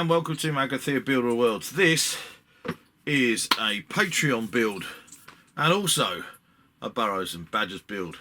and welcome to Magathea Builder Worlds. This is a Patreon build and also a Burrows and Badgers build.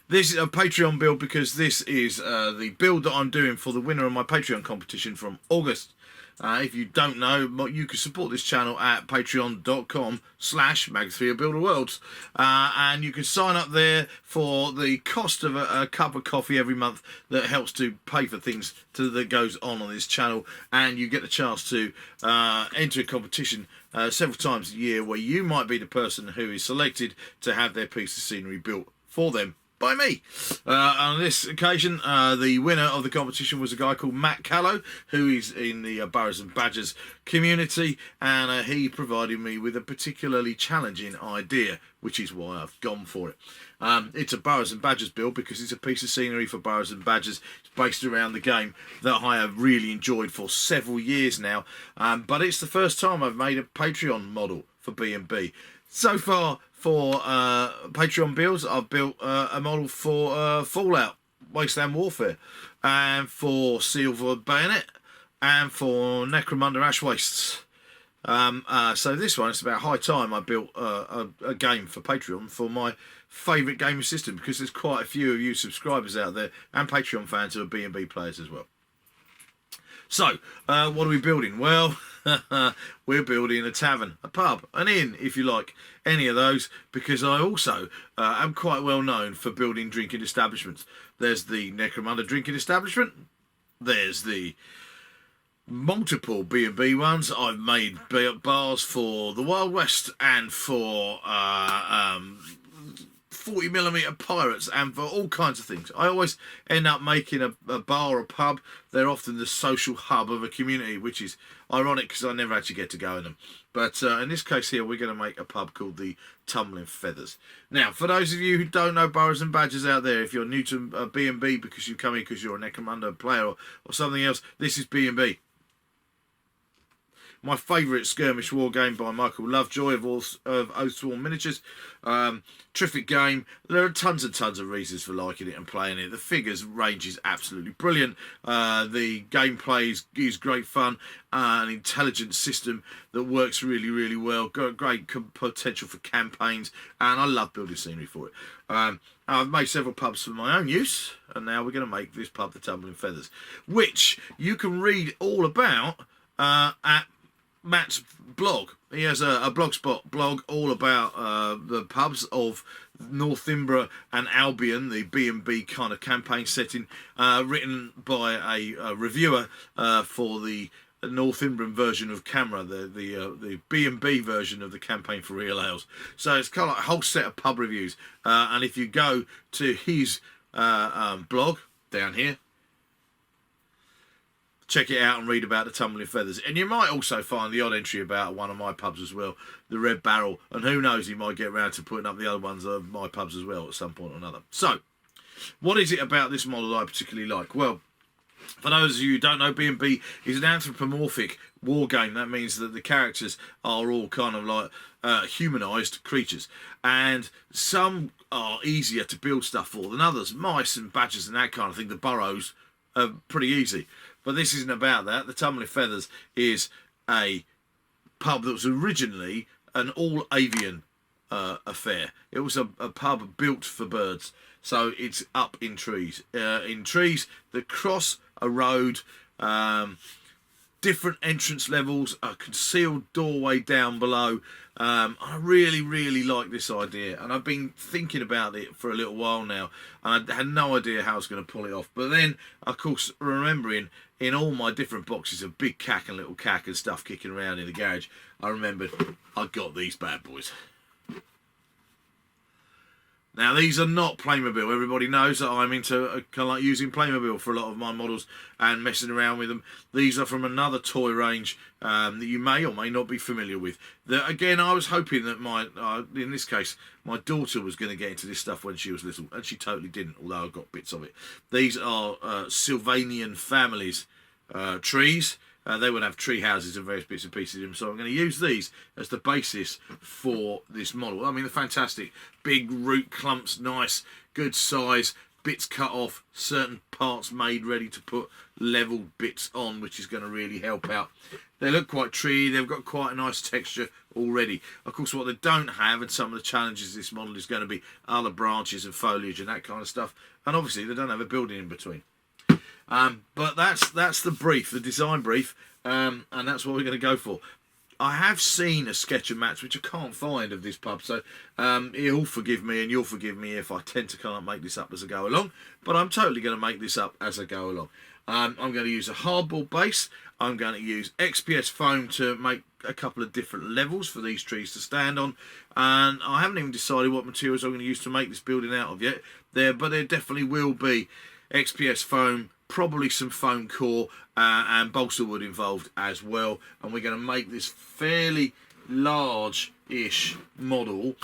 This is a Patreon build because this is the build that I'm doing for the winner of my Patreon competition from August. If you don't know, you can support this channel at patreon.com/Magathea Builder Worlds, and you can sign up there for the cost of a cup of coffee every month that helps to pay for things that goes on this channel, and you get the chance to enter a competition several times a year where you might be the person who is selected to have their piece of scenery built for them by me. On this occasion, the winner of the competition was a guy called Matt Callow, who is in the Burrows and Badgers community, and he provided me with a particularly challenging idea, which is why I've gone for it. It's a Burrows and Badgers build because it's a piece of scenery for Burrows and Badgers. It's based around the game that I have really enjoyed for several years now, but it's the first time I've made a Patreon model for B&B. So far, for Patreon builds, I've built a model for Fallout, Wasteland Warfare, and for Silver Bayonet, and for Necromunda Ash Wastes. So this one, it's about high time I built a game for Patreon for my favourite gaming system, because there's quite a few of you subscribers out there and Patreon fans who are B&B players as well. So, what are we building? Well, we're building a tavern, a pub, an inn, if you like, any of those, because I also am quite well known for building drinking establishments. There's the Necromunda drinking establishment, there's the multiple B&B ones. I've made bars for the Wild West and for 40mm pirates and for all kinds of things. I always end up making a bar or a pub. They're often the social hub of a community, which is ironic because I never actually get to go in them. But in this case here, we're going to make a pub called the Tumbling Feathers. Now, for those of you who don't know Burrows and Badgers out there, if you're new to B&B because you come in because you're a Necromunda player or something else, this is B&B. My favourite skirmish war game by Michael Lovejoy of Oathsworn Miniatures. Terrific game. There are tons and tons of reasons for liking it and playing it. The figures range is absolutely brilliant. The gameplay is great fun. An intelligent system that works really, really well. Got great potential for campaigns, and I love building scenery for it. I've made several pubs for my own use, and now we're going to make this pub, the Tumbling Feathers, which you can read all about at Matt's blog. He has a blogspot blog all about the pubs of Northumbria and Albion, the B&B kind of campaign setting, written by a reviewer for the Northumbrian version of Camera, the B&B version of the campaign for Real Ales. So it's kind of like a whole set of pub reviews. And if you go to his blog down here, check it out and read about the Tumbling Feathers. And you might also find the odd entry about one of my pubs as well, the Red Barrel. And who knows, he might get around to putting up the other ones of my pubs as well at some point or another. So, what is it about this model I particularly like? Well, for those of you who don't know, B&B is an anthropomorphic war game. That means that the characters are all kind of like humanised creatures. And some are easier to build stuff for than others. Mice and badgers and that kind of thing, the burrows, are pretty easy. But this isn't about that. The Tumbling Feathers is a pub that was originally an all-avian affair. It was a pub built for birds. So it's up in trees. In trees that cross a road, different entrance levels, a concealed doorway down below. I really, really like this idea, and I've been thinking about it for a little while now, and I had no idea how I was going to pull it off. But then, of course, remembering in all my different boxes of big cack and little cack and stuff kicking around in the garage, I remembered I got these bad boys. Now, these are not Playmobil. Everybody knows that I'm into kind of like using Playmobil for a lot of my models and messing around with them. These are from another toy range that you may or may not be familiar with. Again, I was hoping that in this case, my daughter was going to get into this stuff when she was little, and she totally didn't, although I got bits of it. These are Sylvanian Families trees. They would have tree houses and various bits and pieces in them. So I'm going to use these as the basis for this model. I mean, they're fantastic. Big root clumps, nice, good size, bits cut off, certain parts made ready to put level bits on, which is going to really help out. They look quite treey, they've got quite a nice texture already. Of course, what they don't have, and some of the challenges this model is going to be, other branches and foliage and that kind of stuff. And obviously they don't have a building in between. But that's the brief, the design brief, and that's what we're going to go for. I have seen a sketch and match, which I can't find, of this pub, so you'll forgive me and you'll forgive me if I tend to kind of make this up as I go along, but I'm totally going to make this up as I go along. I'm going to use a hardboard base. I'm going to use XPS foam to make a couple of different levels for these trees to stand on, and I haven't even decided what materials I'm going to use to make this building out of yet. But there definitely will be XPS foam, probably some foam core, and balsa wood involved as well, and we're going to make this fairly large-ish model,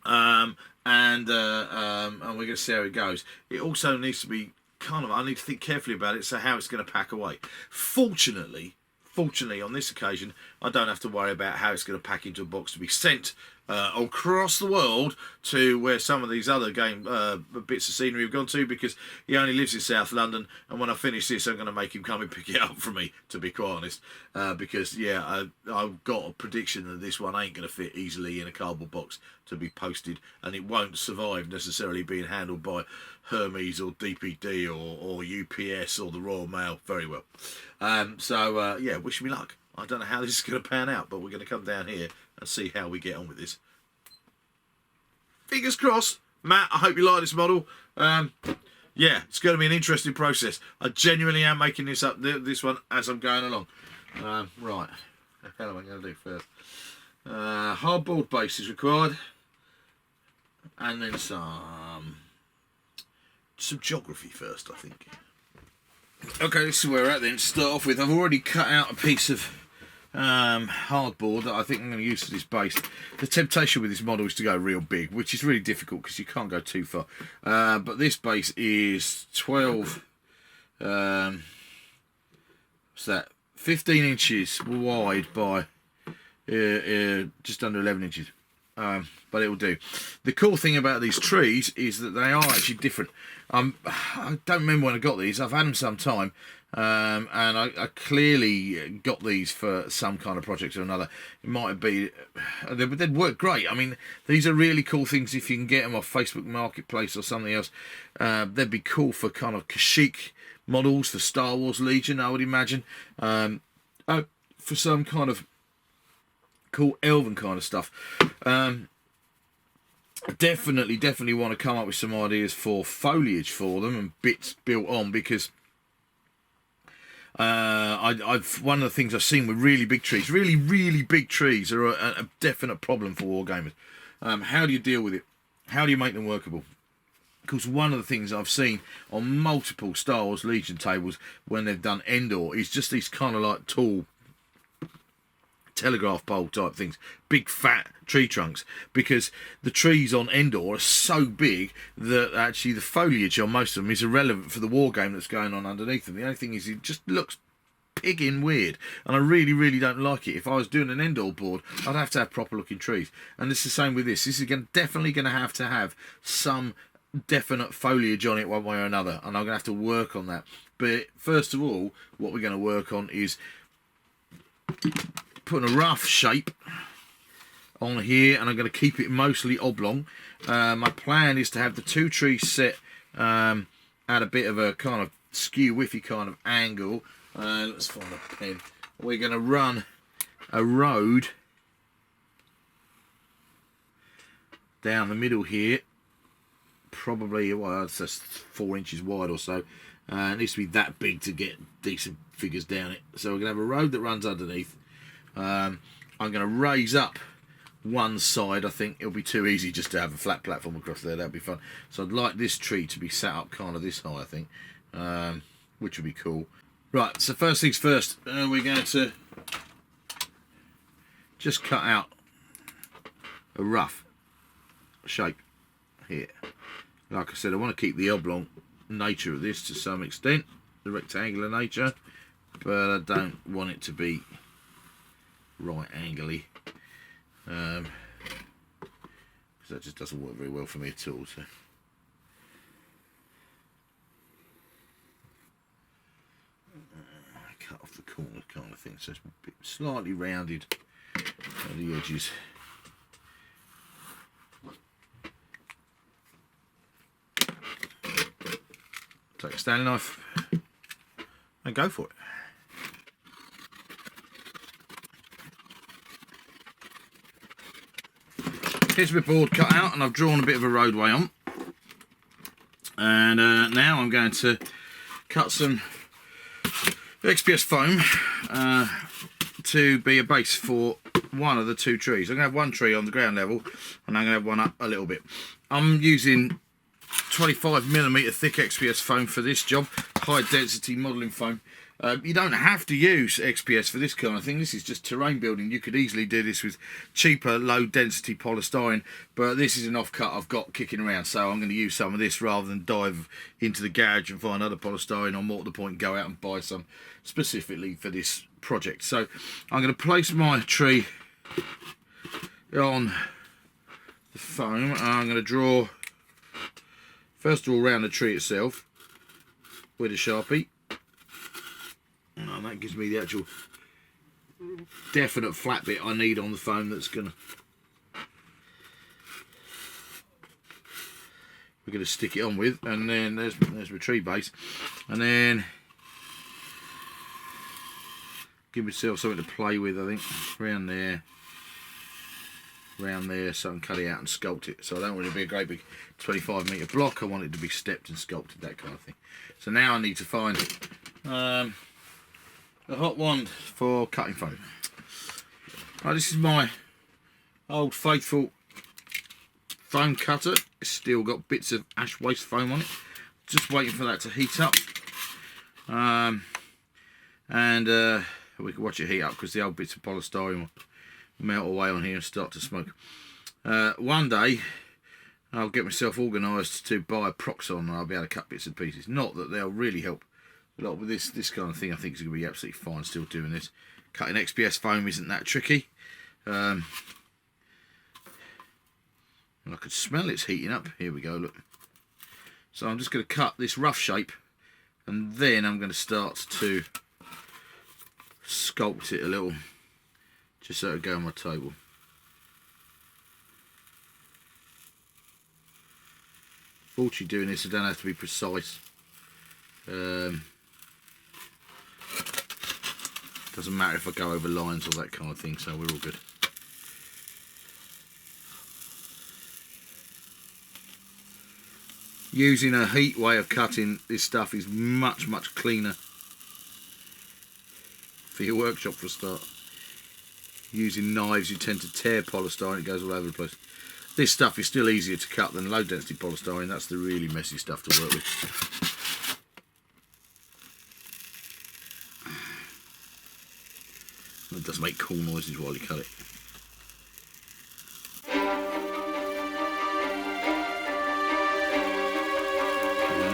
and we're going to see how it goes. It also needs to be kind of, I need to think carefully about it, so how it's going to pack away. Fortunately on this occasion, I don't have to worry about how it's going to pack into a box to be sent across the world to where some of these other bits of scenery have gone to, because he only lives in South London, and when I finish this I'm going to make him come and pick it up from me, to be quite honest, because yeah, I've got a prediction that this one ain't going to fit easily in a cardboard box to be posted, and it won't survive necessarily being handled by Hermes or DPD or UPS or the Royal Mail very well. Yeah, wish me luck. I don't know how this is going to pan out, but we're going to come down here and see how we get on with this. Fingers crossed. Matt, I hope you like this model. Yeah, it's going to be an interesting process. I genuinely am making this one as I'm going along. Right, what the hell am I going to do first? Hardboard base is required, and then some geography first, I think. Okay, this is where we're at then. To start off with, I've already cut out a piece of hardboard that I think I'm going to use for this base. The temptation with this model is to go real big, which is really difficult because you can't go too far. But this base is 12, what's that? 15 inches wide by just under 11 inches. But it will do. The cool thing about these trees is that they are actually different. I don't remember when I got these. I've had them some time, and I clearly got these for some kind of project or another. It might be, they'd work great. I mean, these are really cool things if you can get them off Facebook Marketplace or something else. They'd be cool for kind of Kashyyyk models for Star Wars Legion, I would imagine. For some kind of cool elven kind of stuff. Definitely want to come up with some ideas for foliage for them and bits built on, because one of the things I've seen with really big trees, really big trees, are a definite problem for wargamers. How do you deal with it? How do you make them workable? Because one of the things I've seen on multiple Star Wars Legion tables when they've done Endor is just these kind of like tall telegraph pole type things, big fat tree trunks, because the trees on Endor are so big that actually the foliage on most of them is irrelevant for the war game that's going on underneath them. The only thing is it just looks pigging weird, and I really don't like it. If I was doing an Endor board, I'd have to have proper looking trees, and it's the same with this. This is definitely going to have some definite foliage on it one way or another, and I'm going to have to work on that. But first of all, what we're going to work on is putting a rough shape on here, and I'm going to keep it mostly oblong. My plan is to have the two trees set at a bit of a kind of skew-whiffy kind of angle. Let's find a pen. We're going to run a road down the middle here, probably, well, it's just 4 inches wide or so. It needs to be that big to get decent figures down it. So we're going to have a road that runs underneath. I'm going to raise up one side. I think it'll be too easy just to have a flat platform across there. That'd be fun. So I'd like this tree to be set up kind of this high, I think, which would be cool. Right, so first things first, we're going to just cut out a rough shape here. Like I said, I want to keep the oblong nature of this to some extent, the rectangular nature, but I don't want it to be right angly, because that just doesn't work very well for me at all. So cut off the corner kind of thing, so it's a bit slightly rounded at the edges. Take a Stanley knife and go for it. Here's my board cut out, and I've drawn a bit of a roadway on. And now I'm going to cut some XPS foam to be a base for one of the two trees. I'm going to have one tree on the ground level, and I'm going to have one up a little bit. I'm using 25mm thick XPS foam for this job, high density modelling foam. You don't have to use XPS for this kind of thing. This is just terrain building. You could easily do this with cheaper low density polystyrene, but this is an offcut I've got kicking around, so I'm going to use some of this rather than dive into the garage and find other polystyrene, or more to the point, go out and buy some specifically for this project. So I'm going to place my tree on the foam, and I'm going to draw first of all around the tree itself with a Sharpie. And that gives me the actual definite flat bit I need on the foam that's we're gonna stick it on with. And then there's my tree base, and then give myself something to play with. I think around there, so I can cut it out and sculpt it. So I don't want it to be a great big 25mm block. I want it to be stepped and sculpted, that kind of thing. So now I need to find a hot wand for cutting foam. Right, this is my old faithful foam cutter. It's still got bits of ash waste foam on it. Just waiting for that to heat up. We can watch it heat up because the old bits of polystyrene will melt away on here and start to smoke. One day I'll get myself organised to buy a Proxon, and I'll be able to cut bits and pieces. Not that they'll really help a lot with this kind of thing. I think it's going to be absolutely fine still doing this. Cutting XPS foam isn't that tricky. And I can smell it's heating up. Here we go, look. So I'm just going to cut this rough shape, and then I'm going to start to sculpt it a little, just so it'll go on my table. Fortunately, doing this I don't have to be precise. Doesn't matter if I go over lines or that kind of thing, so we're all good. Using a heat way of cutting this stuff is much cleaner for your workshop for a start. Using knives you tend to tear polystyrene, it goes all over the place. This stuff is still easier to cut than low density polystyrene. That's the really messy stuff to work with. It does make cool noises while you cut it.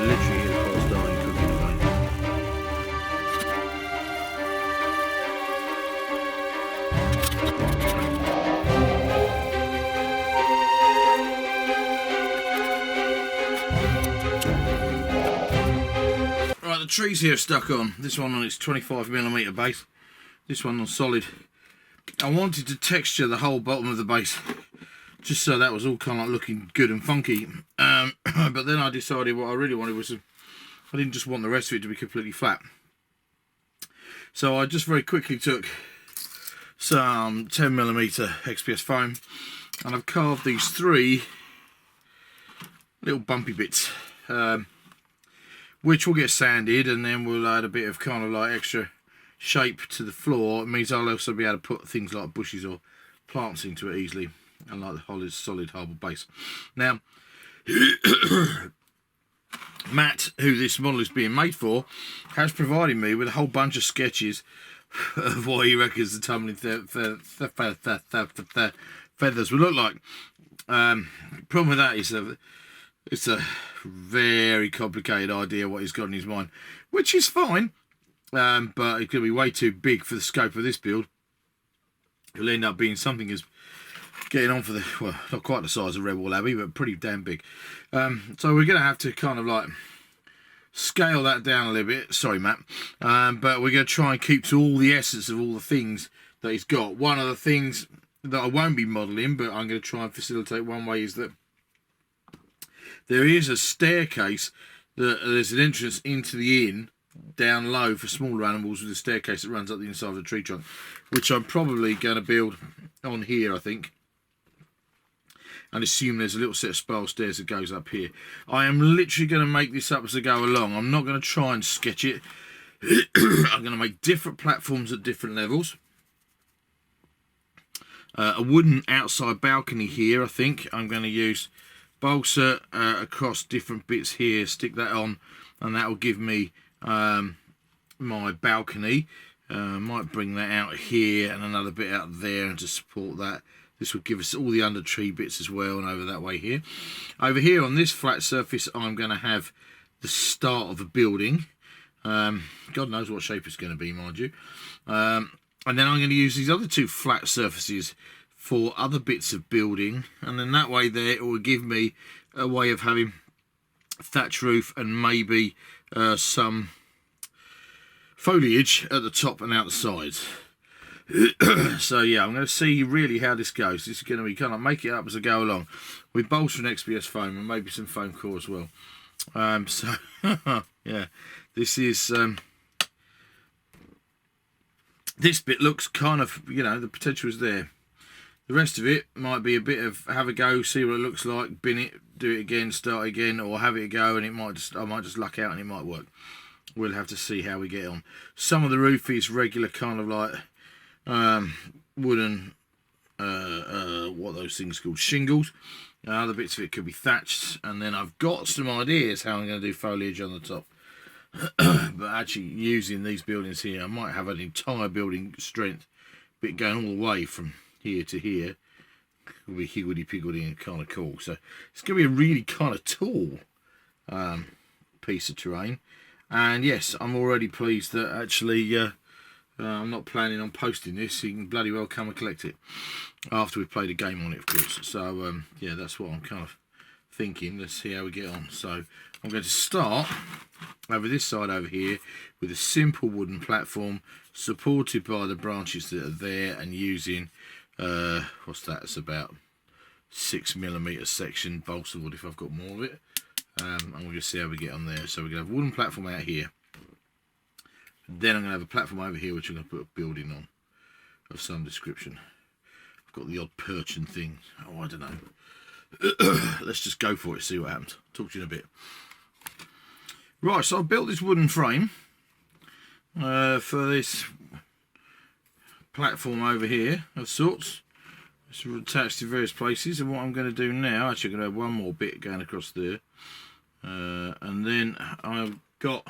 Literally hear the polystyrene cooking away. Right, the trees here are stuck on. This one on its 25mm base. This one on solid. I wanted to texture the whole bottom of the base, just so that was all kind of like looking good and funky. But then I decided what I really wanted was I didn't just want the rest of it to be completely flat. So I just very quickly took some 10mm XPS foam, and I've carved these three little bumpy bits, which will get sanded, and then we'll add a bit of kind of like extra shape to the floor. It means I'll also be able to put things like bushes or plants into it easily, and like the solid harbour base. Now Matt, who this model is being made for, has provided me with a whole bunch of sketches of what he reckons the tumbling feathers would look like. Problem with that is it's a very complicated idea what he's got in his mind, which is fine. But it's going to be way too big for the scope of this build. It'll end up being something as getting on for the, well, not quite the size of Redwall Abbey, but pretty damn big. So we're going to have to kind of like scale that down a little bit. Sorry, Matt. But we're going to try and keep to all the essence of all the things that he's got. One of the things that I won't be modelling, but I'm going to try and facilitate one way, is that there is a staircase, there's an entrance into the inn down low for smaller animals, with a staircase that runs up the inside of the tree trunk, which I'm probably going to build on here, I think, and assume there's a little set of spiral stairs that goes up here. I am literally going to make this up as I go along. I'm not going to try and sketch it. I'm going to make different platforms at different levels. A wooden outside balcony here, I think. I'm going to use balsa across different bits here, stick that on, and that will give me my balcony. Might bring that out here and another bit out there, and to support that, this will give us all the under tree bits as well, and over that way here. Over here on this flat surface, I'm going to have the start of a building. God knows what shape it's going to be, mind you. And then I'm going to use these other two flat surfaces for other bits of building, and then that way there it will give me a way of having thatch roof and maybe some foliage at the top and out the sides. So yeah, I'm going to see really how this goes. This is going to be kind of make it up as I go along, with balsa and XPS foam and maybe some foam core as well. So yeah, this is this bit looks kind of, you know, the potential is there. The rest of it might be a bit of have a go, see what it looks like, bin it, do it again, start again, or have it go, and it might just, I might just luck out and it might work. We'll have to see how we get on. Some of the roof is regular kind of like wooden, what are those things called, shingles. Other bits of it could be thatched, and then I've got some ideas how I'm going to do foliage on the top. But actually using these buildings here, I might have an entire building strength bit going all the way from here to here. It'll be higgledy-piggledy and kind of cool. So it's going to be a really kind of tall piece of terrain. And yes, I'm already pleased that actually I'm not planning on posting this. You can bloody well come and collect it after we've played a game on it, of course. So yeah, that's what I'm kind of thinking. Let's see how we get on. So I'm going to start over this side over here with a simple wooden platform supported by the branches that are there, and using what's that, it's about 6mm section balsa wood if I've got more of it. And we're going to see how we get on there. So we're going to have a wooden platform out here, then I'm going to have a platform over here which I'm going to put a building on of some description. I've got the odd perch and thing. Oh, I don't know. Let's just go for it, see what happens. Talk to you in a bit. Right, so I've built this wooden frame for this platform over here of sorts. It's attached to various places, and what I'm going to do now, actually I'm going to have one more bit going across there, and then I've got,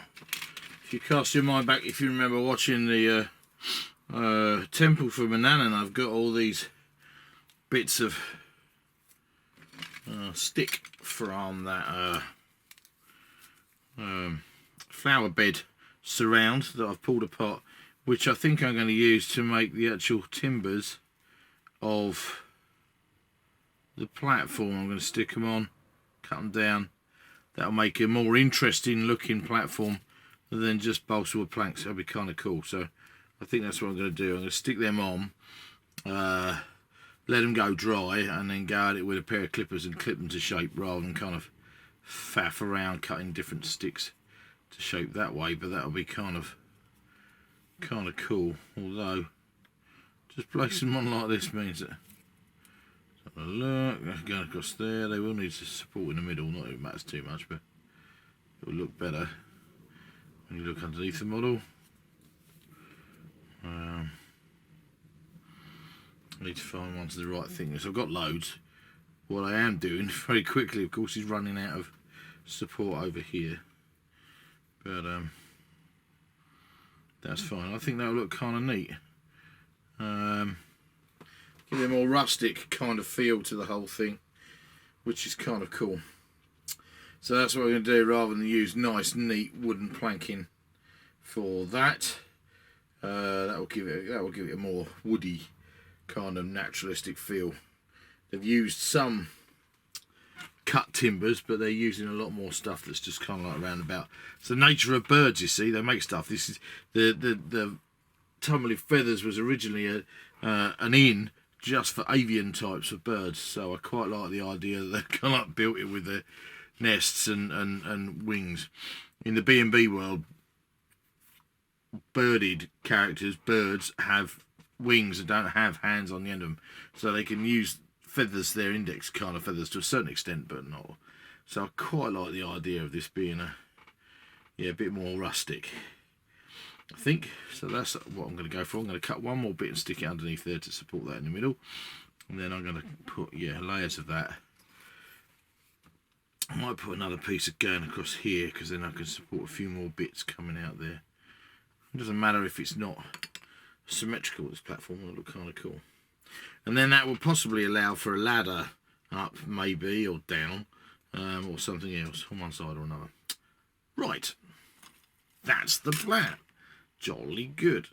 if you cast your mind back, if you remember watching the temple for Manannan, I've got all these bits of stick from that flower bed surround that I've pulled apart, which I think I'm going to use to make the actual timbers of the platform. I'm going to stick them on, cut them down. That'll make a more interesting looking platform than just balsa wood planks. That'll be kind of cool. So I think that's what I'm going to do. I'm going to stick them on, let them go dry, and then go at it with a pair of clippers and clip them to shape, rather than kind of faff around cutting different sticks to shape that way. But that'll be kind of cool. Although just placing them on like this means that, have a look, going across there, they will need support in the middle. Not that it matters too much, but it will look better when you look underneath the model. I need to find ones of the right thickness. I've got loads. What I am doing very quickly, of course, is running out of support over here. But that's fine. I think that'll look kind of neat. Give it a more rustic kind of feel to the whole thing, which is kind of cool. So that's what we're going to do, rather than use nice, neat wooden planking for that. That will give it a more woody kind of naturalistic feel. They've used some cut timbers, but they're using a lot more stuff that's just kind of like roundabout. It's the nature of birds, you see. They make stuff. This is the Tumbling Feathers was originally an inn just for avian types of birds, so I quite like the idea that they've kind of like built it with the nests and wings. In the B&B world, birded characters, birds, have wings and don't have hands on the end of them, so they can use feathers, their index kind of feathers, to a certain extent, but not. So I quite like the idea of this being a bit more rustic, I think. So that's what I'm going to go for. I'm going to cut one more bit and stick it underneath there to support that in the middle, and then I'm going to put layers of that. I might put another piece of going across here, because then I can support a few more bits coming out there. It doesn't matter if it's not symmetrical. This platform will look kind of cool, and then that will possibly allow for a ladder up, maybe, or down, or something else on one side or another. Right, that's the plan. Jolly good.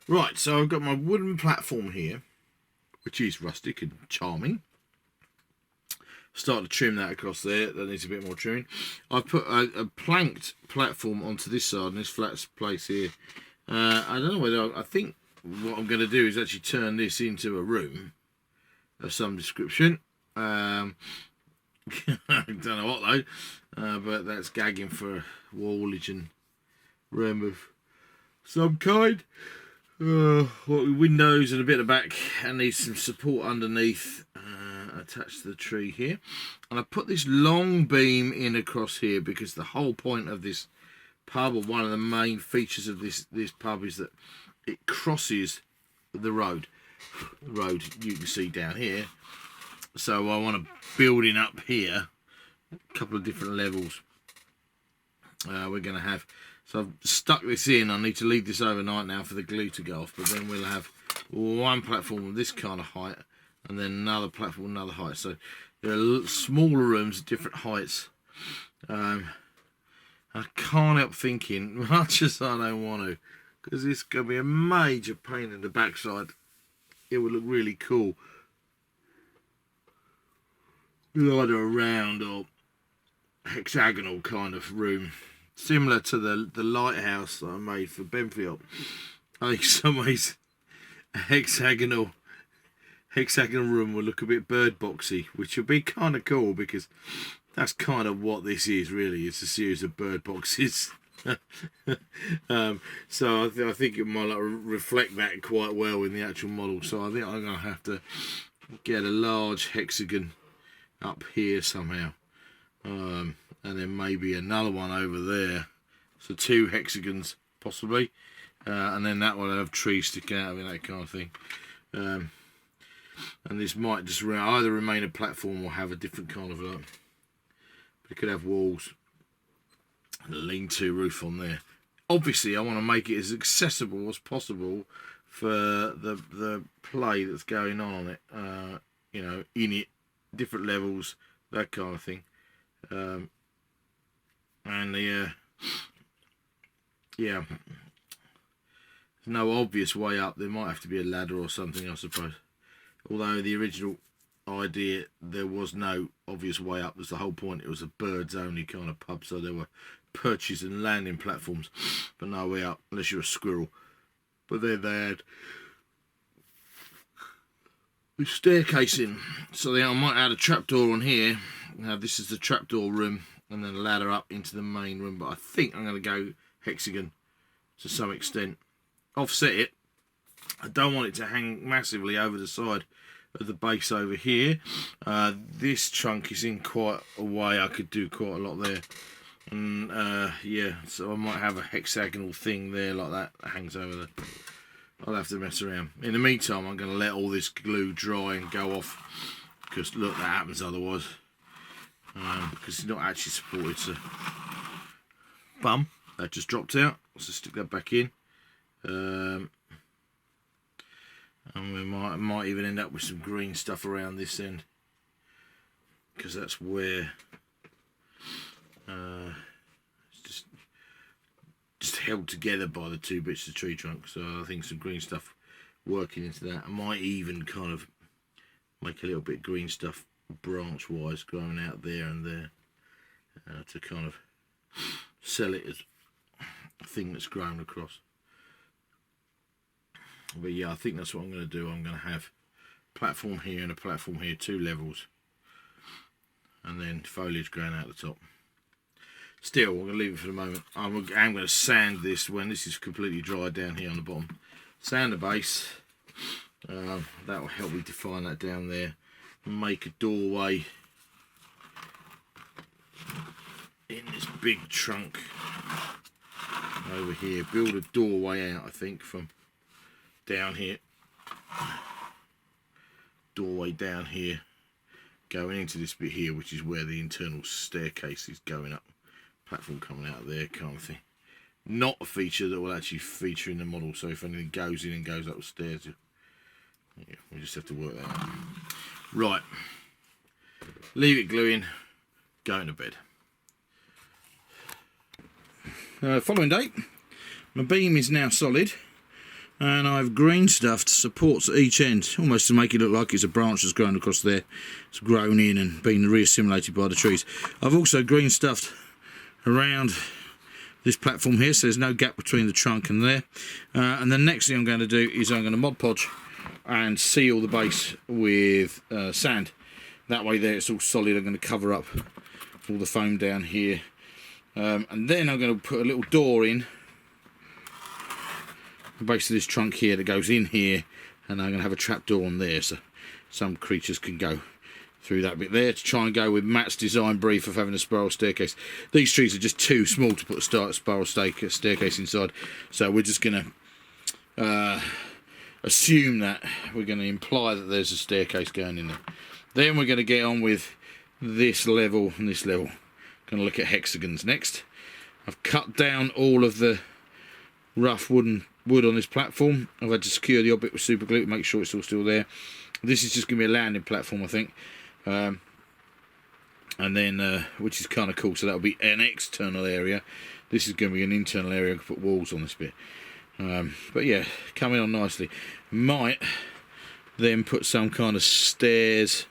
Right, so I've got my wooden platform here, which is rustic and charming. Start to trim that across there. That needs a bit more trimming. I've put a planked platform onto this side, and this flat place here. I don't know whether I think what I'm going to do is actually turn this into a room of some description. I don't know what though, but that's gagging for wallage and room of some kind. What with windows and a bit of back, and needs some support underneath, attached to the tree here. And I put this long beam in across here because the whole point of this pub, or one of the main features of this pub, is that it crosses the road. The road you can see down here. So I want to building up here a couple of different levels. We're going to have, so I've stuck this in. I need to leave this overnight now for the glue to go off, but then we'll have one platform of this kind of height, and then another platform another height. So there are smaller rooms at different heights. I can't help thinking, much as I don't want to, because it's going to be a major pain in the backside, it would look really cool, either a round or hexagonal kind of room, similar to the lighthouse that I made for Benfield. I think in some ways a hexagonal room will look a bit bird boxy, which would be kind of cool, because that's kind of what this is really. It's a series of bird boxes. So I think it might reflect that quite well in the actual model. So I think I'm going to have to get a large hexagon up here somehow, and then maybe another one over there. So 2 hexagons possibly, and then that one will have trees sticking out of it, that kind of thing. And this might just either remain a platform or have a different kind of but it could have walls and a lean-to roof on there. Obviously I want to make it as accessible as possible for the play that's going on it, you know, in it, different levels, that kind of thing. And the there's no obvious way up. There might have to be a ladder or something, I suppose. Although the original idea, there was no obvious way up. That's the whole point. It was a birds only kind of pub, so there were perches and landing platforms, but no way up unless you're a squirrel. But then they had the staircase in, so I might add a trapdoor on here. Now this is the trapdoor room, and then a ladder up into the main room. But I think I'm going to go hexagon to some extent, offset it. I don't want it to hang massively over the side of the base over here. This trunk is in quite a way. I could do quite a lot there, and so I might have a hexagonal thing there like that hangs over there. I'll have to mess around. In the meantime, I'm going to let all this glue dry and go off, because look, that happens otherwise, because it's not actually supported. So bum, that just dropped out. So stick that back in. And we might even end up with some green stuff around this end, because that's where it's just held together by the 2 bits of tree trunk. So I think some green stuff working into that. I might even kind of make a little bit of green stuff branch wise growing out there and there, to kind of sell it as a thing that's grown across. But yeah, I think that's what I'm going to do. I'm going to have a platform here and a platform here, 2 levels, and then foliage growing out the top. Still, we're going to leave it for the moment. I'm going to sand this when this is completely dry down here on the bottom. Sand the base. That will help me define that down there. Make a doorway in this big trunk over here. Build a doorway out, I think, from down here. Doorway down here, going into this bit here, which is where the internal staircase is going up. Platform coming out there, kind of thing. Not a feature that will actually feature in the model, so if anything goes in and goes upstairs, yeah, we just have to work that out. Right, leave it gluing, going to bed. Following day, my beam is now solid, and I've green stuffed supports at each end, almost to make it look like it's a branch that's grown across there. It's grown in and been re-assimilated by the trees. I've also green stuffed around this platform here, so there's no gap between the trunk and there. And the next thing I'm going to do is I'm going to Mod Podge and seal the base with sand. That way there it's all solid. I'm going to cover up all the foam down here, and then I'm going to put a little door in the base of this trunk here that goes in here, and I'm going to have a trap door on there so some creatures can go through that bit there, to try and go with Matt's design brief of having a spiral staircase. These trees are just too small to put a spiral staircase inside, so we're just going to assume that we're going to imply that there's a staircase going in there. Then we're going to get on with this level and this level. Going to look at hexagons next. I've cut down all of the rough wood on this platform. I've had to secure the object with super glue to make sure it's all still there. This is just going to be a landing platform, I think. And then, which is kind of cool, so that'll be an external area. This is going to be an internal area. I can put walls on this bit. But yeah, coming on nicely. Might then put some kind of stairs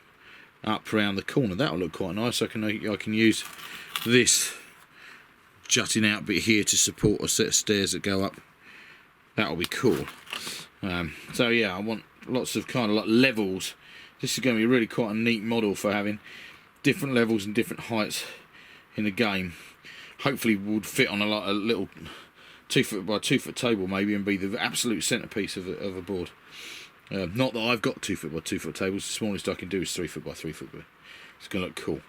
up around the corner. That'll look quite nice. I can use this jutting out bit here to support a set of stairs that go up. That'll be cool. So yeah, I want lots of kind of like levels. This is going to be really quite a neat model for having different levels and different heights in the game. Hopefully would fit on a little 2 foot by 2 foot table maybe, and be the absolute centerpiece of a board. Not that I've got 2 foot by 2 foot tables. The smallest I can do is 3 foot by 3 foot. It's going to look cool.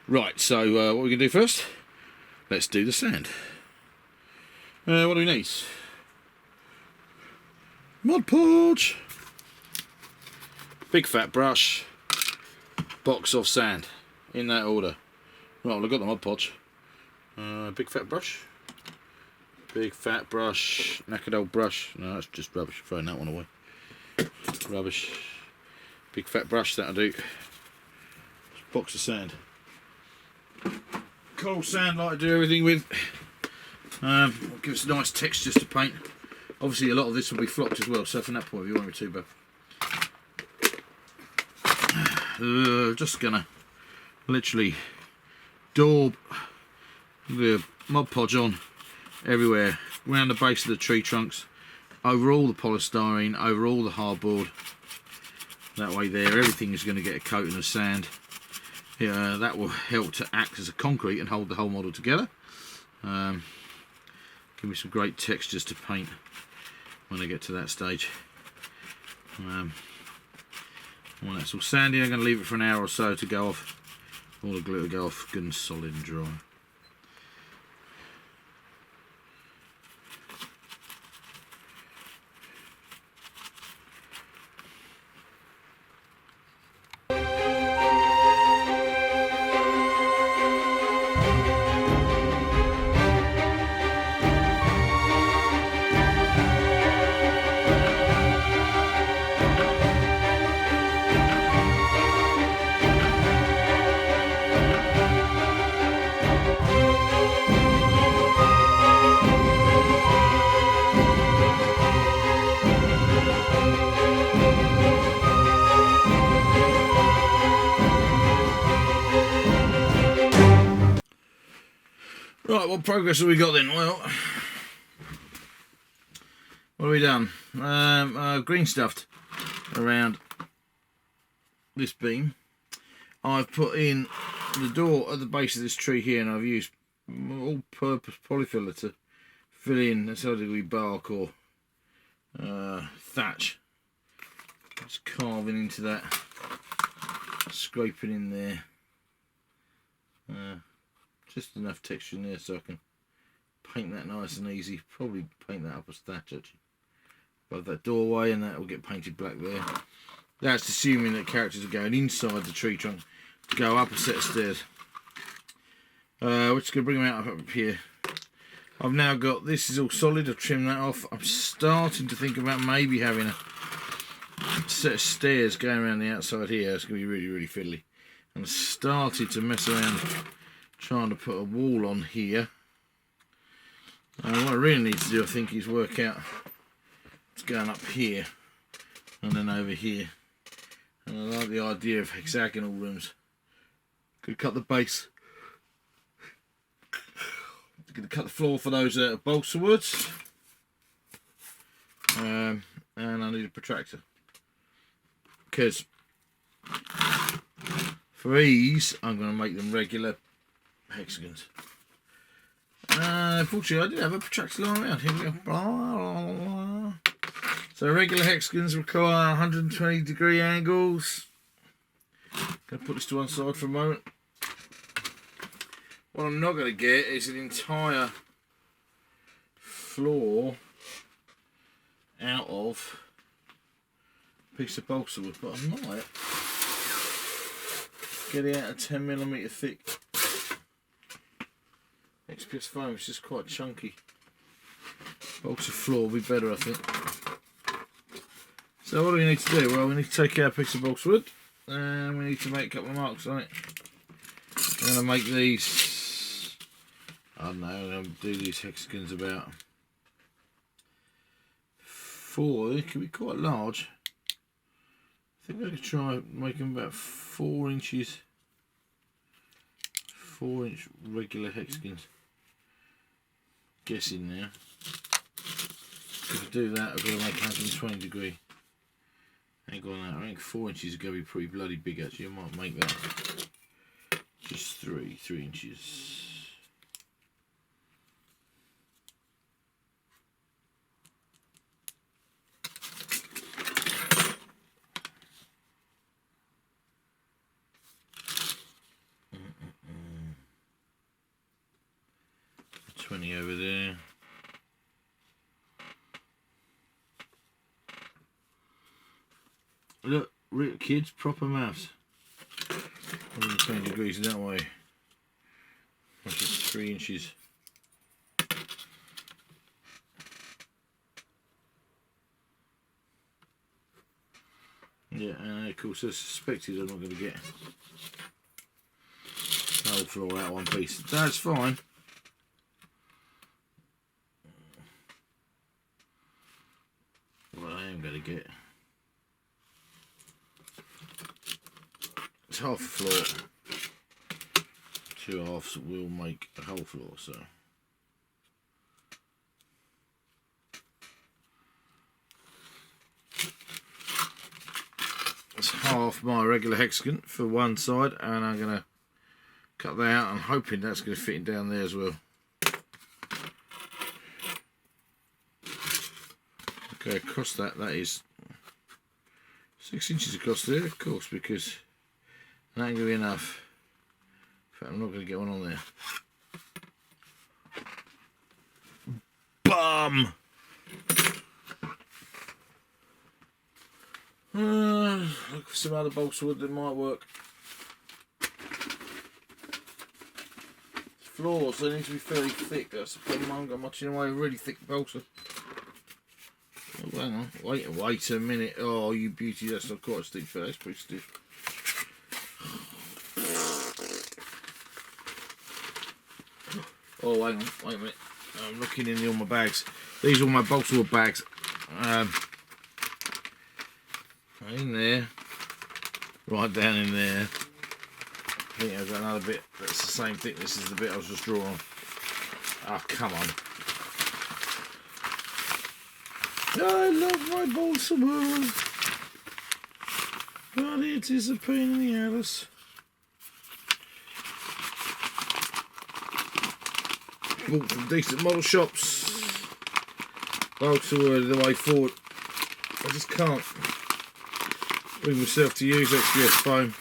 Right, so what we're going to do first, let's do the sand. What do we need? Mod Podge, big fat brush, box of sand, in that order. Right, well, I've got the Mod Podge. Big fat brush, knackered old brush. No, that's just rubbish. Throwing that one away. Rubbish. Big fat brush, that'll do. Box of sand. Cold sand, like I do everything with. Give us nice textures to paint. Obviously, a lot of this will be flocked as well, so from that point of view, you won't be too bad. Just gonna literally daub the Mod Podge on everywhere, around the base of the tree trunks, over all the polystyrene, over all the hardboard. That way there, everything is going to get a coating of sand. Yeah, that will help to act as a concrete and hold the whole model together. Give me some great textures to paint when I get to that stage. When that's all sandy, I'm going to leave it for an hour or so to go off. All the glue to go off good and solid and dry. Right, what progress have we got then? Well, what have we done? Green stuffed around this beam. I've put in the door at the base of this tree here, and I've used all-purpose polyfiller to fill in a certain degree bark or thatch. Just carving into that, scraping in there. Just enough texture in there so I can paint that nice and easy. Probably paint that up as thatch actually above that doorway, and that will get painted black there. That's assuming that characters are going inside the tree trunk to go up a set of stairs. We're just going to bring them out up here. I've now got, this is all solid, I've trimmed that off. I'm starting to think about maybe having a set of stairs going around the outside here. It's going to be really, really fiddly. And I started to mess around trying to put a wall on here. What I really need to do, I think, is work out what's going up here and then over here. And I like the idea of hexagonal rooms. Could cut the base. Going to cut the floor for those balsa woods. And I need a protractor. Because for ease, I'm going to make them regular hexagons. Unfortunately, I did have a protractor lying around. Here we go. Blah, blah, blah. So regular hexagons require 120 degree angles. Going to put this to one side for a moment. What I'm not going to get is an entire floor out of a piece of balsa wood, but I might get it out of 10mm thick XPS foam, which is quite chunky. Balsa floor will be better, I think. So what do we need to do? Well, we need to take out a piece of balsa wood and we need to make a couple of marks on it. I'm going to make these, I don't know, I'm going to do these hexagons about 4, they can be quite large. I think I could try and make them about 4 inches, 4-inch regular hexagons. Guessing now. If I do that, I've got to make 120 degree. Angle on that. I think 4 inches is going to be pretty bloody big actually. I might make that just 3 inches. Over there. Look, kids, proper maths. 120 degrees that way. That's just 3 inches. Yeah, of course, as suspected, I'm not going to get the whole floor out of one piece. That's fine. What I am going to get is half a floor. 2 halves will make a whole floor, so. That's half my regular hexagon for one side, and I'm going to cut that out. I'm hoping that's going to fit in down there as well. Okay, across that is 6 inches across there, of course, because that ain't going to be enough. In fact, I'm not going to get one on there. Bum! Look for some other balsa wood that might work. Floors, they need to be fairly thick. That's the problem. I haven't got much in the way of really thick balsa. Oh, hang on, wait a minute. Oh, you beauty, that's not quite stiff, that's pretty stiff. Oh, hang on, wait a minute. I'm looking in all my bags. These are all my balsa wood bags. In there, right down in there. I think I've got another bit that's the same thickness as the bit I was just drawing. Oh, come on. I love my balsa wood, but it is a pain in the ass. Bought from decent model shops. Balsa wood the way forward. I just can't bring myself to use XPS foam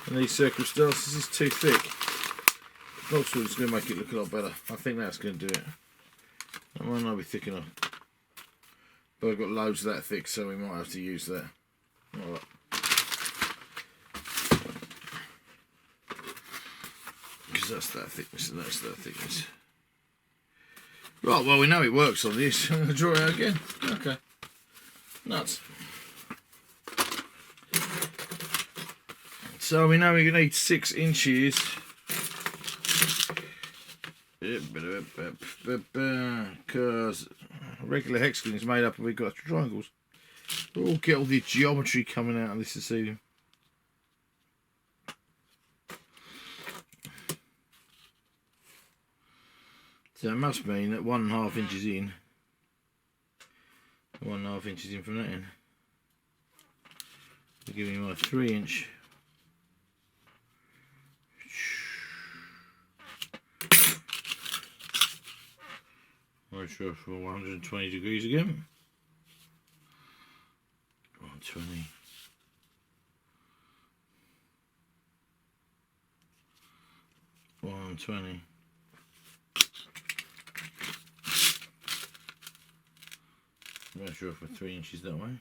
in these circumstances. It's too thick. Balsa wood is going to make it look a lot better. I think that's going to do it. That might not be thick enough. But I've got loads of that thick, so we might have to use that. Alright. Because that's that thickness and that's that thickness. Right, well, we know it works on this. I'm going to draw it out again. Okay. Nuts. So we know we're going to need 6 inches. Because regular hexagon is made up of equilateral triangles. We'll get all the geometry coming out of this evening. So it must mean that 1.5 inches in, 1.5 inches in from that end, I'll give me my 3-inch. Measure for 120 degrees again. 120. 120. Measure for 3 inches that way.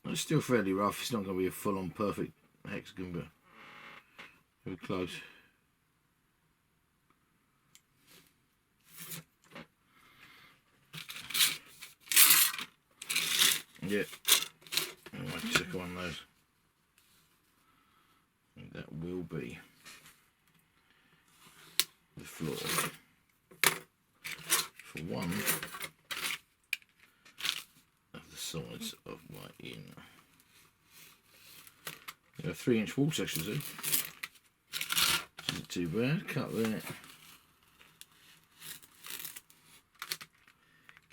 It's still fairly rough. It's not going to be a full-on perfect hexagon, but very close. Yeah, I'll make a second one of those. And that will be the floor for one of the sides of my in. There are 3-inch wall sections here. Isn't too bad. Cut that.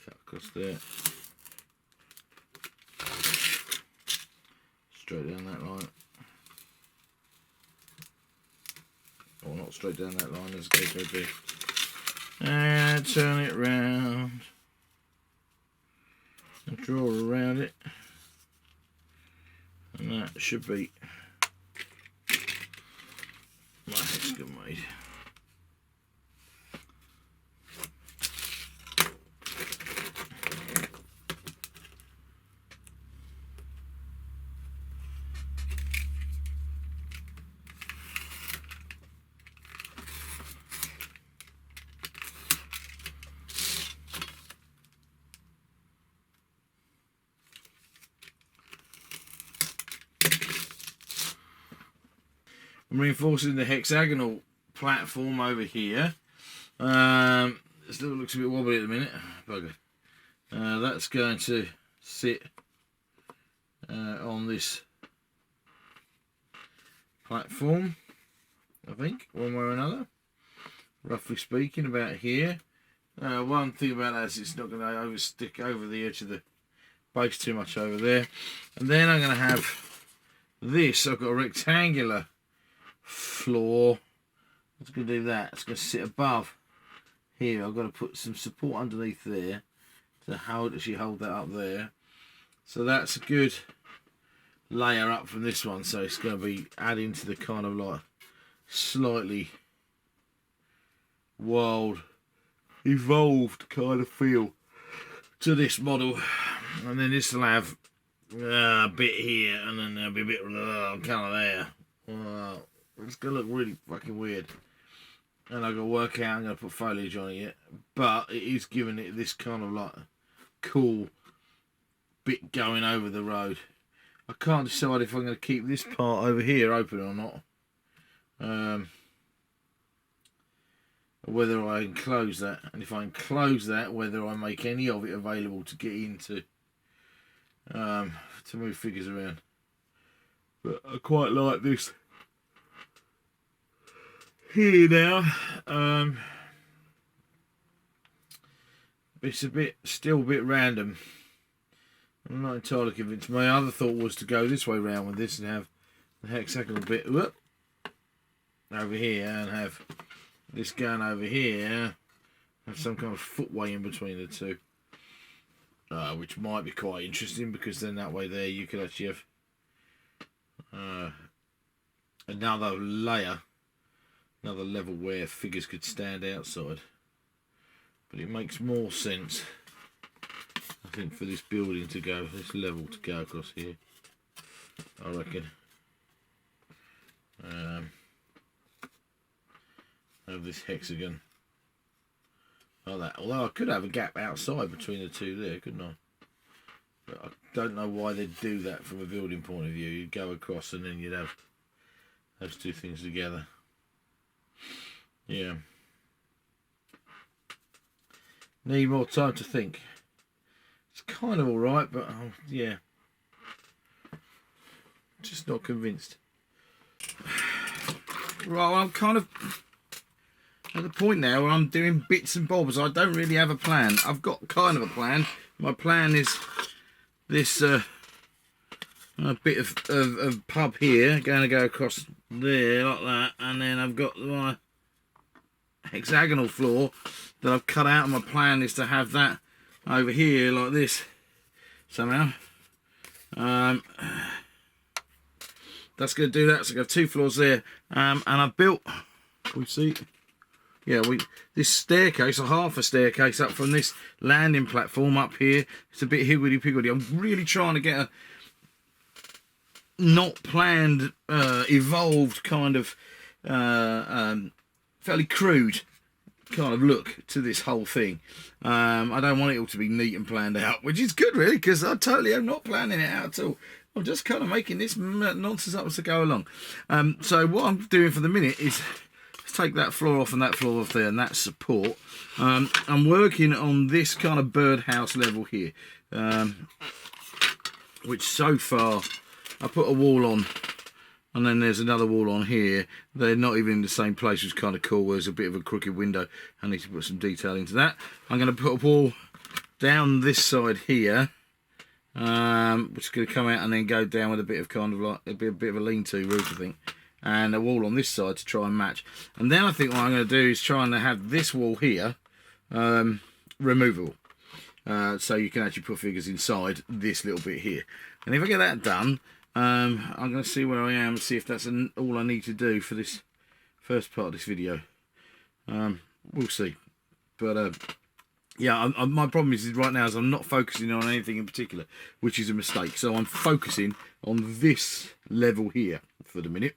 Cut across there. Straight down that line. Or not straight down that line as the case may be. And turn it round. And draw around it. And that should be my hexagon made. I'm reinforcing the hexagonal platform over here. It still looks a bit wobbly at the minute. Bugger. That's going to sit on this platform, I think, one way or another. Roughly speaking, about here. One thing about that is it's not going to overstick over the edge of the base too much over there. And then I'm going to have this. I've got a rectangular floor. It's going to do that. It's going to sit above here. I've got to put some support underneath there to actually hold that up there. So that's a good layer up from this one. So it's going to be adding to the kind of like slightly wild, evolved kind of feel to this model. And then this will have a bit here, and then there'll be a bit kind of there. It's going to look really fucking weird. And I've got to work out, I'm going to put foliage on it yet. But it is giving it this kind of like cool bit going over the road. I can't decide if I'm going to keep this part over here open or not. Whether I can close that. And if I can close that, whether I make any of it available to get into. To move figures around. But I quite like this here now. It's still a bit random. I'm not entirely convinced. My other thought was to go this way round with this and have the hexagonal bit over here and have this going over here. Have some kind of footway in between the two. Which might be quite interesting, because then that way there you could actually have another layer, another level where figures could stand outside. But it makes more sense, I think, for this building to go, this level to go across here, I reckon. Have this hexagon like that. Although I could have a gap outside between the two there, couldn't I? But I don't know why they'd do that from a building point of view. You'd go across and then you'd have those two things together. Yeah. Need more time to think. It's kind of alright, but yeah. Just not convinced. Well, I'm kind of at the point now where I'm doing bits and bobs. I don't really have a plan. I've got kind of a plan. My plan is this a bit of pub here, going to go across there like that, and then I've got my hexagonal floor that I've cut out, and my plan is to have that over here like this somehow. That's going to do that. So I've got 2 floors there, and I've built, we see, yeah, this staircase, or half a staircase up from this landing platform up here. It's a bit higgledy-piggledy. I'm really trying to get a not planned, evolved kind of fairly crude kind of look to this whole thing. I don't want it all to be neat and planned out, which is good really, because I totally am not planning it out at all. I'm just kind of making this nonsense up as I go along. So what I'm doing for the minute is take that floor off and that floor off there, and that support. I'm working on this kind of birdhouse level here, which so far I put a wall on, and then there's another wall on here. They're not even in the same place, which is kind of cool. There's a bit of a crooked window. I need to put some detail into that. I'm going to put a wall down this side here, which is going to come out and then go down with a bit of kind of like a bit of a lean-to roof, I think, and a wall on this side to try and match. And then I think what I'm going to do is try and have this wall here removable, so you can actually put figures inside this little bit here. And if I get that done, I'm going to see where I am, see if that's all I need to do for this first part of this video. We'll see. But yeah, my problem is right now is I'm not focusing on anything in particular, which is a mistake. So I'm focusing on this level here for the minute.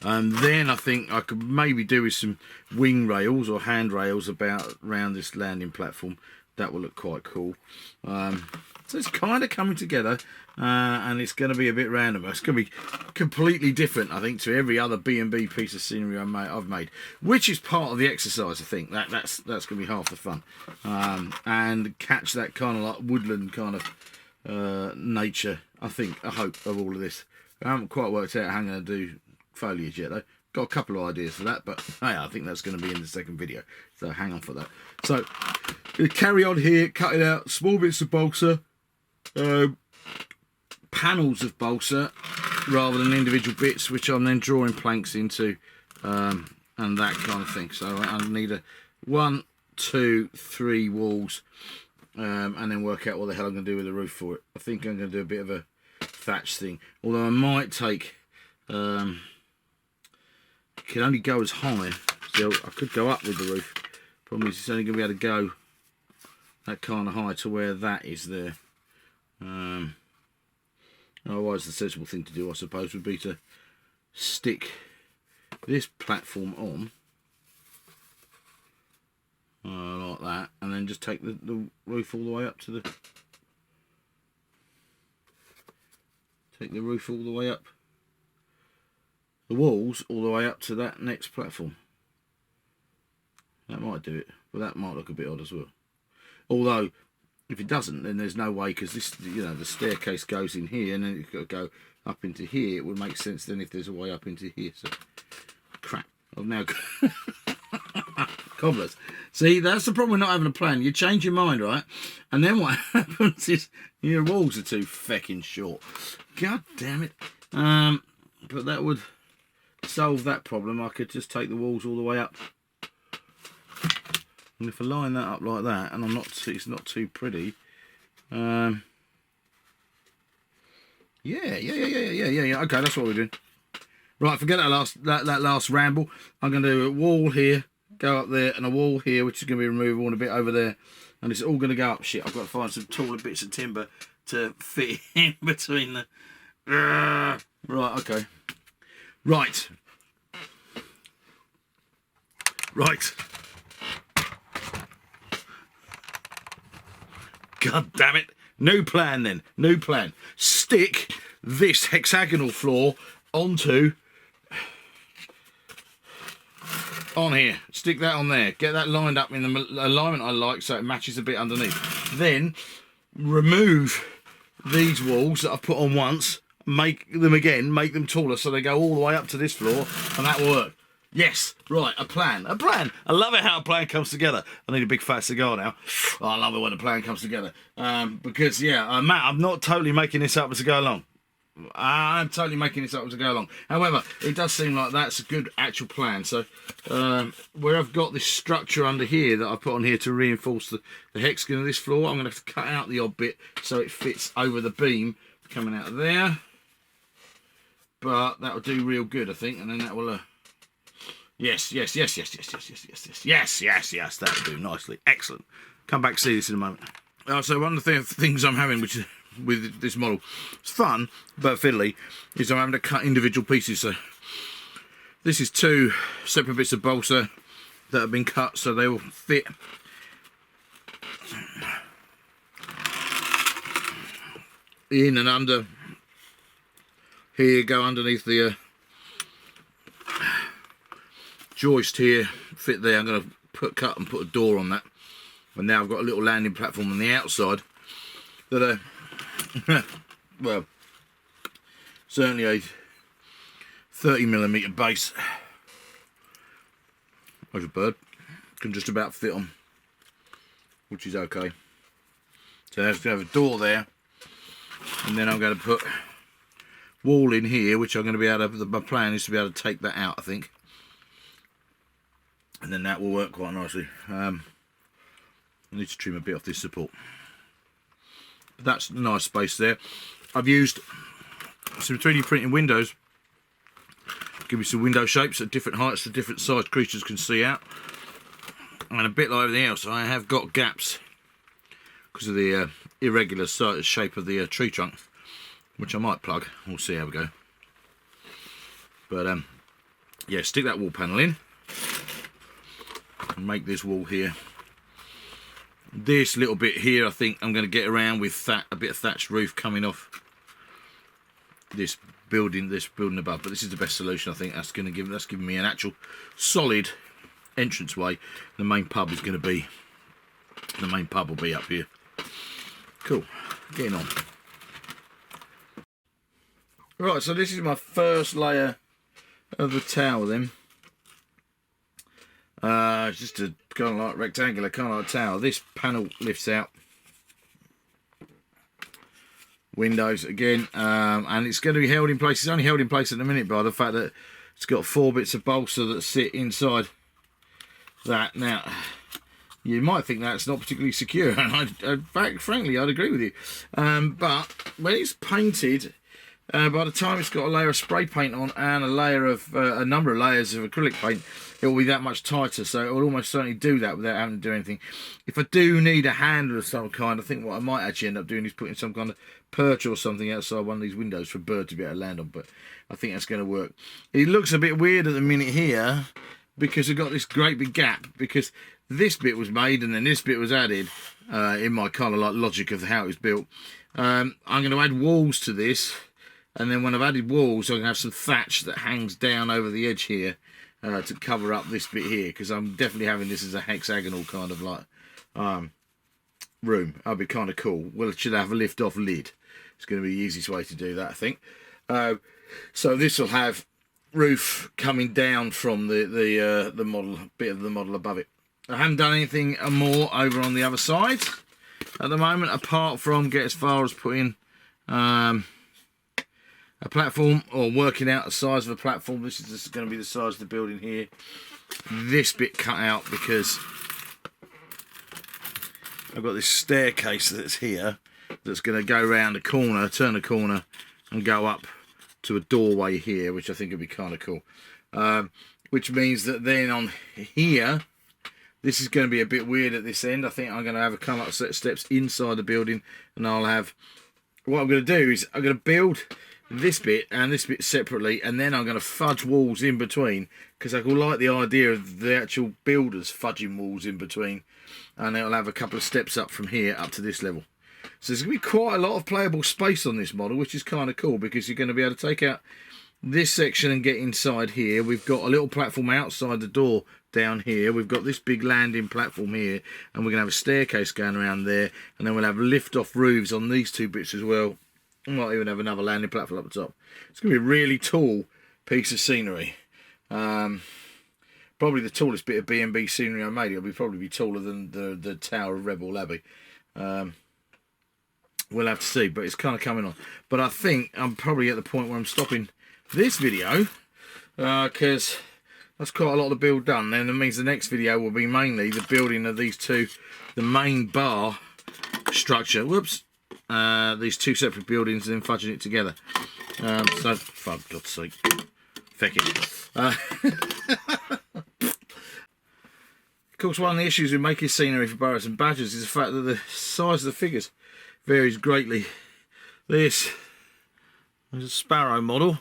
And then I think I could maybe do with some wing rails or hand rails around this landing platform. That will look quite cool. So it's kind of coming together, and it's going to be a bit random. It's going to be completely different, I think, to every other B&B piece of scenery I've made, which is part of the exercise. I think that's going to be half the fun, and catch that kind of like woodland kind of nature. I hope of all of this. I haven't quite worked out how I'm going to do foliage yet, though. Got a couple of ideas for that, but hey, I think that's going to be in the second video, so hang on for that. So carry on here, cut it out, small bits of balsa, panels of balsa rather than individual bits, which I'm then drawing planks into, and that kind of thing. So I need a 1, 2, 3 walls, and then work out what the hell I'm going to do with the roof for it. I think I'm going to do a bit of a thatch thing, although I might take it can only go as high, so I could go up with the roof. Problem is it's only going to be able to go that kind of high to where that is there. Otherwise the sensible thing to do, I suppose, would be to stick this platform on like that, and then just take the roof all the way up to the roof all the way up, the walls all the way up to that next platform. That might do it, but that might look a bit odd as well. Although if it doesn't, then there's no way, because this, you know, the staircase goes in here, and then it's got to go up into here, it would make sense then if there's a way up into here. So, crap. I've now got cobblers. See, that's the problem with not having a plan. You change your mind, right? And then what happens is your walls are too feckin' short. God damn it. But that would solve that problem. I could just take the walls all the way up. And if I line that up like that, and it's not too pretty. Yeah. Okay, that's what we're doing. Right, forget that last ramble. I'm going to do a wall here, go up there, and a wall here, which is going to be removable, and a bit over there, and it's all going to go up. Shit, I've got to find some taller bits of timber to fit in between the. Right, okay. Right. God damn it. New plan then. New plan. Stick this hexagonal floor on here. Stick that on there. Get that lined up in the alignment I like so it matches a bit underneath. Then remove these walls that I've put on once. Make them taller so they go all the way up to this floor, and that will work. Yes, right, a plan. I love it how a plan comes together. I need a big fat cigar now. Oh, I love it when a plan comes together. Because, yeah, Matt, I'm not totally making this up as I go along. I'm totally making this up as I go along. However, it does seem like that's a good actual plan. So, where I've got this structure under here that I put on here to reinforce the hexagon of this floor, I'm going to have to cut out the odd bit so it fits over the beam coming out of there. But that will do real good, I think, and then that will... Yes, that'll do nicely. Excellent. Come back and see this in a moment. So one of the things I'm having, which is with this model, it's fun but fiddly, is I'm having to cut individual pieces. So this is 2 separate bits of balsa that have been cut so they will fit in and under here, go underneath the joist here, fit there. I'm going to cut and put a door on that, and now I've got a little landing platform on the outside that well, certainly a 30mm base. There's a bird, can just about fit on, which is okay. So there's going to have a door there, and then I'm going to put wall in here, which I'm going to be able to, my plan is to be able to take that out, I think. And then that will work quite nicely. I need to trim a bit off this support. But that's a nice space there. I've used some 3D printing windows. Give me some window shapes at different heights so different sized creatures can see out. And a bit like everything else, I have got gaps because of the irregular shape of the tree trunk, which I might plug. We'll see how we go. But yeah, stick that wall panel in. And make this wall here. This little bit here, I think I'm going to get around with a bit of thatched roof coming off this building above. But this is the best solution, I think. That's giving me an actual solid entranceway. The main pub will be up here. Cool. Getting on. Right, so this is my first layer of the tower then. Just a kind of like rectangular kind of like tower. This panel lifts out. Windows again, and it's going to be held in place. It's only held in place at the minute by the fact that it's got 4 bits of balsa that sit inside that. Now, you might think that's not particularly secure, and frankly, I'd agree with you. But when it's painted, by the time it's got a layer of spray paint on and a number of layers of acrylic paint, it will be that much tighter, so it will almost certainly do that without having to do anything. If I do need a handle of some kind, I think what I might actually end up doing is putting some kind of perch or something outside one of these windows for a bird to be able to land on, but I think that's going to work. It looks a bit weird at the minute here because we've got this great big gap, because this bit was made and then this bit was added in my kind of like logic of how it was built. I'm going to add walls to this, and then when I've added walls, I'm going to have some thatch that hangs down over the edge here to cover up this bit here, because I'm definitely having this as a hexagonal kind of like room. That'd be kind of cool. Well, it should have a lift-off lid. It's going to be the easiest way to do that, I think. So this will have roof coming down from the model, bit of the model above it. I haven't done anything more over on the other side at the moment, apart from get as far as putting a platform, or working out the size of a platform. This is going to be the size of the building here. This bit cut out because I've got this staircase that's here that's going to go round the corner, turn the corner, and go up to a doorway here, which I think would be kind of cool. Which means that then on here, this is going to be a bit weird at this end. I think I'm going to have a kind of set of steps inside the building, and I'll have, what I'm going to do is I'm going to build this bit and this bit separately, and then I'm going to fudge walls in between, because I like the idea of the actual builders fudging walls in between, and it'll have a couple of steps up from here up to this level. So there's going to be quite a lot of playable space on this model, which is kind of cool, because you're going to be able to take out this section and get inside here. We've got a little platform outside the door down here. We've got this big landing platform here, and we're going to have a staircase going around there, and then we'll have lift-off roofs on these two bits as well. We might even have another landing platform up the top. It's going to be a really tall piece of scenery. Probably the tallest bit of B&B scenery I made. It'll probably be taller than the Tower of Rebel Abbey. We'll have to see, but it's kind of coming on. But I think I'm probably at the point where I'm stopping this video, because that's quite a lot of the build done. Then it means the next video will be mainly the building of these two, the main bar structure. Whoops. These two separate buildings, and then fudging it together. So, for God's sake, feck it. Of course, one of the issues with making scenery for Burrows and Badgers is the fact that the size of the figures varies greatly. This is a sparrow model,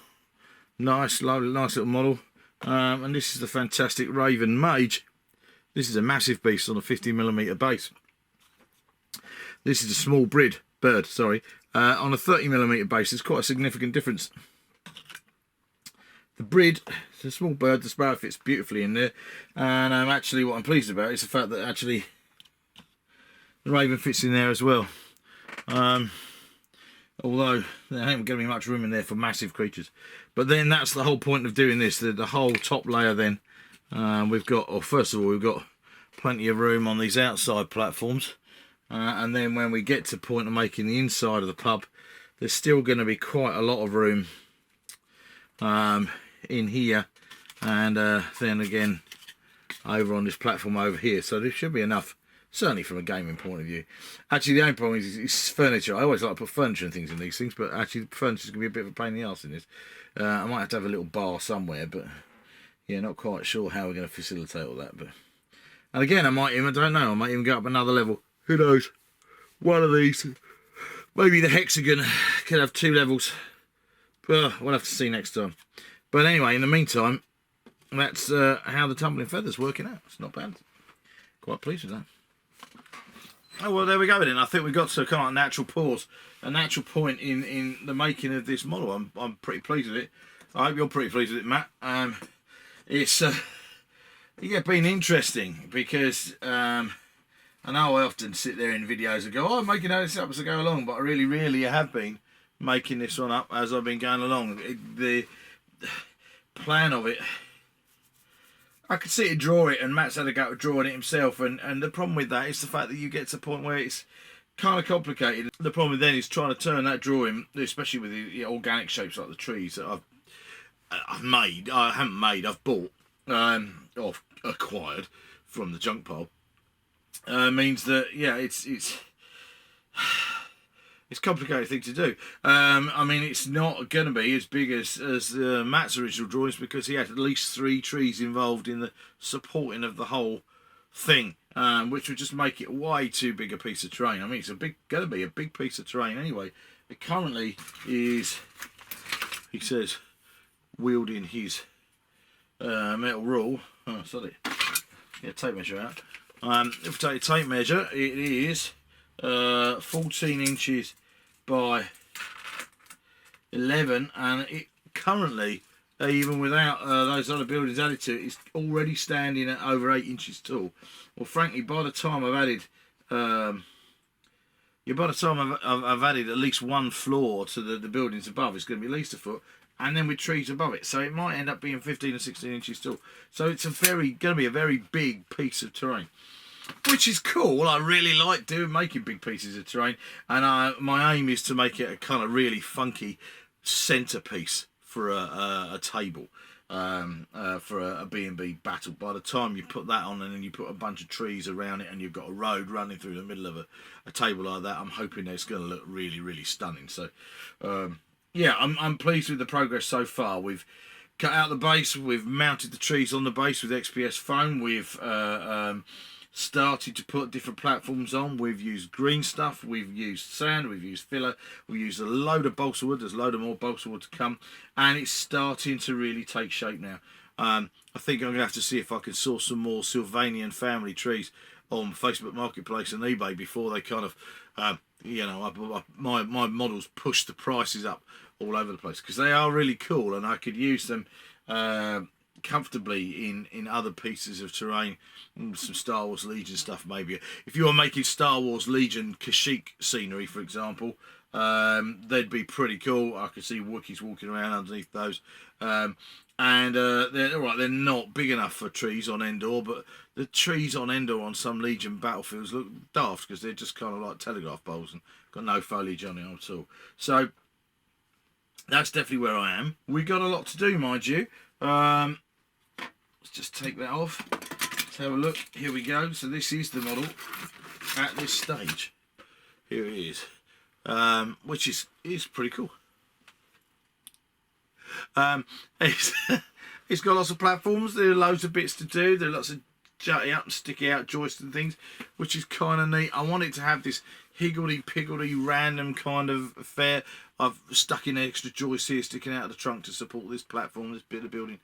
nice, lovely, nice little model, and this is the fantastic Raven Mage. This is a massive beast on a 50mm base. This is a small bird, on a 30mm base. It's quite a significant difference. The Brid, it's a small bird, the sparrow fits beautifully in there, and actually what I'm pleased about is the fact that actually the Raven fits in there as well. Although there ain't going to be much room in there for massive creatures. But then that's the whole point of doing this, the whole top layer then. We've got, or first of all, we've got plenty of room on these outside platforms. And then when we get to the point of making the inside of the pub, there's still going to be quite a lot of room in here, and then again over on this platform over here. So there should be enough, certainly from a gaming point of view. Actually, the only problem is furniture. I always like to put furniture and things in these things, but actually furniture is going to be a bit of a pain in the arse in this. I might have to have a little bar somewhere, but yeah, not quite sure how we're going to facilitate all that. But, and again, I don't know, I might even go up another level. Who knows? One of these, maybe the hexagon could have 2 levels. We'll have to see next time. But anyway, in the meantime, that's how the Tumbling Feather's working out. It's not bad. Quite pleased with that. Oh, well, there we go then. I think we got to kind of a natural pause, a natural point in the making of this model. I'm pretty pleased with it. I hope you're pretty pleased with it, Matt. It's been interesting, because I know I often sit there in videos and go, oh, I'm making this up as I go along, but I really have been making this one up as I've been going along. The plan of it, I could see it draw it, and Matt's had a go at drawing it himself, and the problem with that is the fact that you get to a point where it's kind of complicated. The problem then is trying to turn that drawing, especially with the organic shapes like the trees that I've bought or acquired from the junk pile, means that, yeah, it's a complicated thing to do. I mean, it's not going to be as big as Matt's original drawings, because he had at least 3 trees involved in the supporting of the whole thing, which would just make it way too big a piece of terrain. I mean, it's going to be a big piece of terrain anyway. It currently is, he says, wielding his metal rule. Oh, sorry. Get a tape measure out. If we take a tape measure, it is 14 inches by 11, and it currently, even without those other buildings added to it, is already standing at over 8 inches tall. Well, frankly, by the time I've added Yeah, by the time I've added at least one floor to the buildings above, it's going to be at least a foot, and then with trees above it, so it might end up being 15 or 16 inches tall. So it's going to be a very big piece of terrain, which is cool. I really like making big pieces of terrain, and my aim is to make it a kind of really funky centerpiece for a table. For a B&B battle. By the time you put that on and then you put a bunch of trees around it and you've got a road running through the middle of a table like that, I'm hoping it's going to look really, really stunning. So yeah, I'm pleased with the progress so far. We've cut out the base, we've mounted the trees on the base with XPS foam, we've started to put different platforms on. We've used green stuff, we've used sand, we've used filler, we've used a load of balsa wood. There's a load of more balsa wood to come, and it's starting to really take shape now. I think I'm going to have to see if I can source some more Sylvanian family trees on Facebook Marketplace and eBay before they kind of, my models push the prices up all over the place, because they are really cool and I could use them comfortably in other pieces of terrain, some Star Wars Legion stuff maybe. If you are making Star Wars Legion Kashyyyk scenery, for example, they'd be pretty cool. I could see Wookiees walking around underneath those. They're all right, they're not big enough for trees on Endor, but the trees on Endor on some Legion battlefields look daft because they're just kind of like telegraph poles and got no foliage on it at all. So that's definitely where I am. We've got a lot to do, mind you. Let's just take that off. Let's have a look. Here we go. So this is the model at this stage. Here it is, which is pretty cool. It's got lots of platforms. There are loads of bits to do. There are lots of jutty up and sticky out joists and things, which is kind of neat. I want it to have this higgledy-piggledy random kind of affair. I've stuck in extra joists here sticking out of the trunk to support this platform, this bit of building.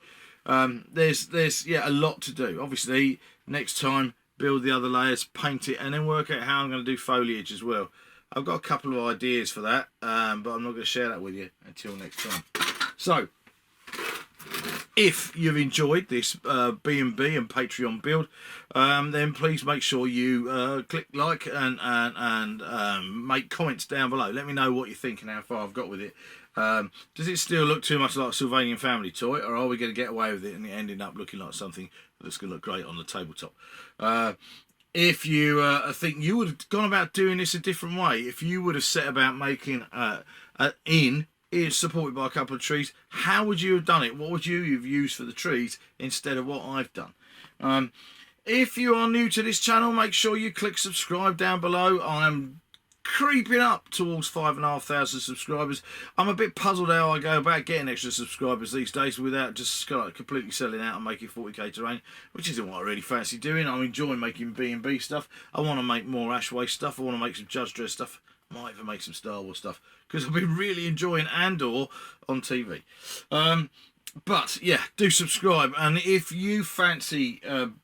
There's a lot to do. Obviously, next time, build the other layers, paint it, and then work out how I'm going to do foliage as well. I've got a couple of ideas for that, but I'm not going to share that with you until next time. So, if you've enjoyed this B&B and Patreon build, then please make sure you click like and make comments down below. Let me know what you think and how far I've got with it. Does it still look too much like a Sylvanian family toy, or are we going to get away with it and it ending up looking like something that's going to look great on the tabletop? If you think you would have gone about doing this a different way, if you would have set about making an inn is supported by a couple of trees, how would you have done it? What would you have used for the trees instead of what I've done? If you are new to this channel, make sure you click subscribe down below. I'm creeping up towards 5,500 subscribers. I'm a bit puzzled how I go about getting extra subscribers these days without just kind of completely selling out and making 40k terrain, which isn't what I really fancy doing. I'm enjoying making B&B stuff. I want to make more Ashway stuff. I want to make some Judge Dredd stuff. Might even make some Star Wars stuff because I've been really enjoying Andor on TV. But yeah, do subscribe, and if you fancy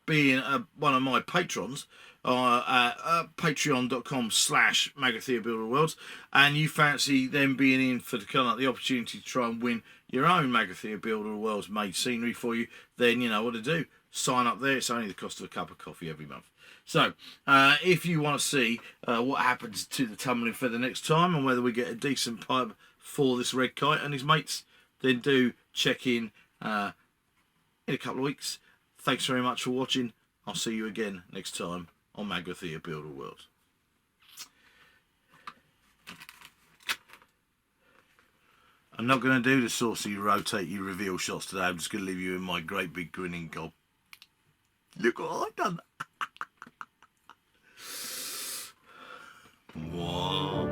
being one of my patrons at patreon.com/MagatheaBuilderWorlds, and you fancy them being in for the opportunity to try and win your own Magathea Builder Worlds made scenery for you, then you know what to do. Sign up there. It's only the cost of a cup of coffee every month. So, if you want to see what happens to the Tumbling Feather next time and whether we get a decent pipe for this red kite and his mates, then do check in a couple of weeks. Thanks very much for watching. I'll see you again next time on Magathea Builder World. I'm not going to do the saucy rotate you reveal shots today. I'm just going to leave you in my great big grinning gob. Look what I've done. Wow.